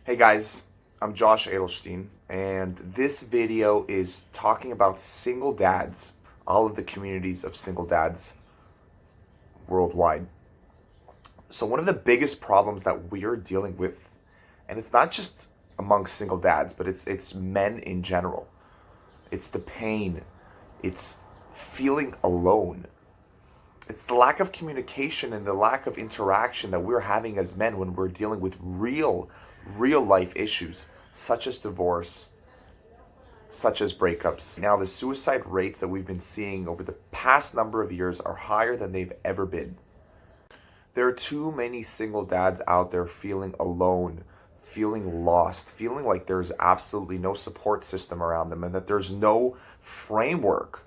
Hey guys, I'm Josh Adelstein, and this video is talking about single dads, all of the communities of single dads worldwide. So one of the biggest problems that we are dealing with, and it's not just among single dads, but it's men in general. It's the pain, it's feeling alone. It's the lack of communication and the lack of interaction that we're having as men when we're dealing with real life issues such as divorce, such as breakups. Now, the suicide rates that we've been seeing over the past number of years are higher than they've ever been. There are too many single dads out there feeling alone, feeling lost, feeling like there's absolutely no support system around them and that there's no framework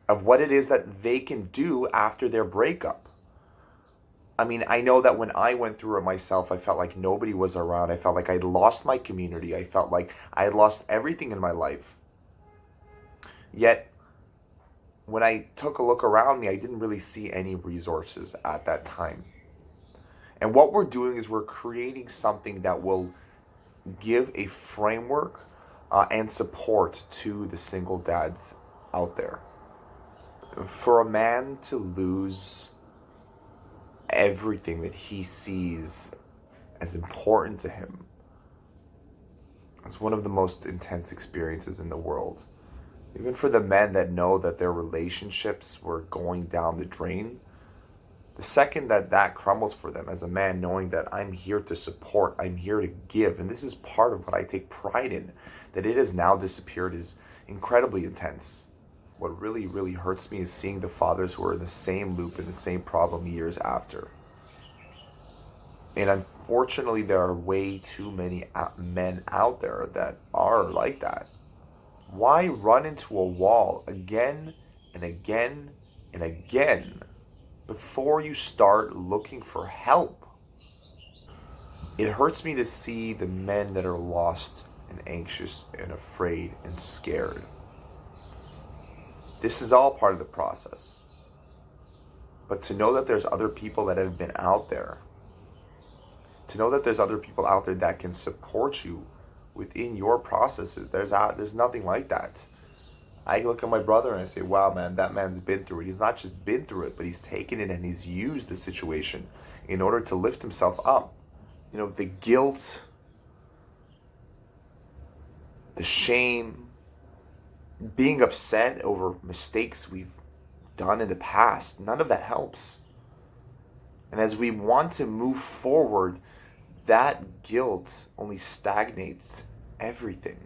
of what it is that they can do after their breakup. I mean, I know that when I went through it myself, I felt like nobody was around. I felt like I'd lost my community. I felt like I had lost everything in my life. Yet, when I took a look around me, I didn't really see any resources at that time. And what we're doing is we're creating something that will give a framework and support to the single dads out there. For a man to lose everything that he sees as important to him, it's one of the most intense experiences in the world. Even for the men that know that their relationships were going down the drain, the second that crumbles for them as a man, knowing that I'm here to support, I'm here to give, and this is part of what I take pride in, that it has now disappeared, is incredibly intense. What really hurts me is seeing the fathers who are in the same loop, in the same problem years after. And unfortunately, there are way too many men out there that are like that. Why run into a wall again and again and again before you start looking for help? It hurts me to see the men that are lost and anxious and afraid and scared. This is all part of the process. But to know that there's other people that have been out there, to know that there's other people out there that can support you within your processes, there's nothing like that. I look at my brother and I say, wow, man, that man's been through it. He's not just been through it, but he's taken it and he's used the situation in order to lift himself up. You know, the guilt, the shame, being upset over mistakes we've done in the past, none of that helps. And as we want to move forward, that guilt only stagnates everything.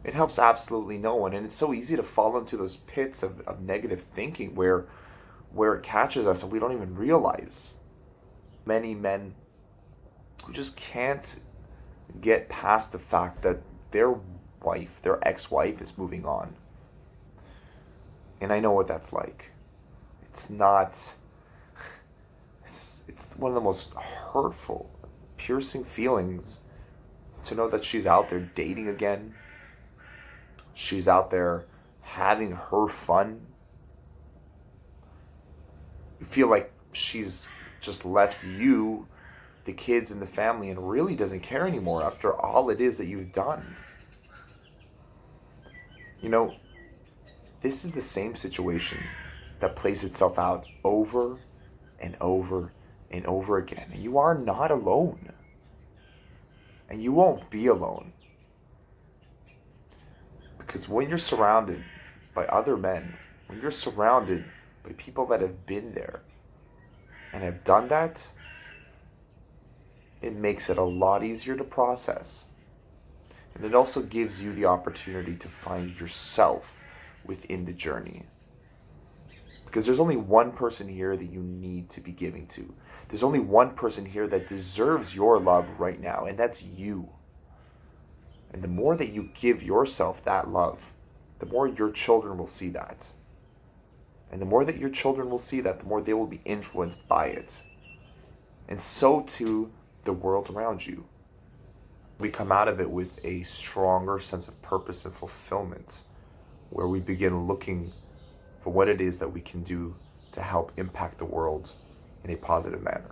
It helps absolutely no one. And it's so easy to fall into those pits of negative thinking where it catches us and we don't even realize. Many men who just can't get past the fact that their ex-wife is moving on. And I know what that's like. It's one of the most hurtful, piercing feelings to know that she's out there dating again. She's out there having her fun. You feel like she's just left you, the kids and the family, and really doesn't care anymore after all it is that you've done. You know, this is the same situation that plays itself out over and over and over again. And you are not alone. And you won't be alone. Because when you're surrounded by other men, when you're surrounded by people that have been there and have done that, it makes it a lot easier to process. And it also gives you the opportunity to find yourself within the journey. Because there's only one person here that you need to be giving to. There's only one person here that deserves your love right now, and that's you. And the more that you give yourself that love, the more your children will see that. And the more that your children will see that, the more they will be influenced by it. And so too the world around you. We come out of it with a stronger sense of purpose and fulfillment, where we begin looking for what it is that we can do to help impact the world in a positive manner.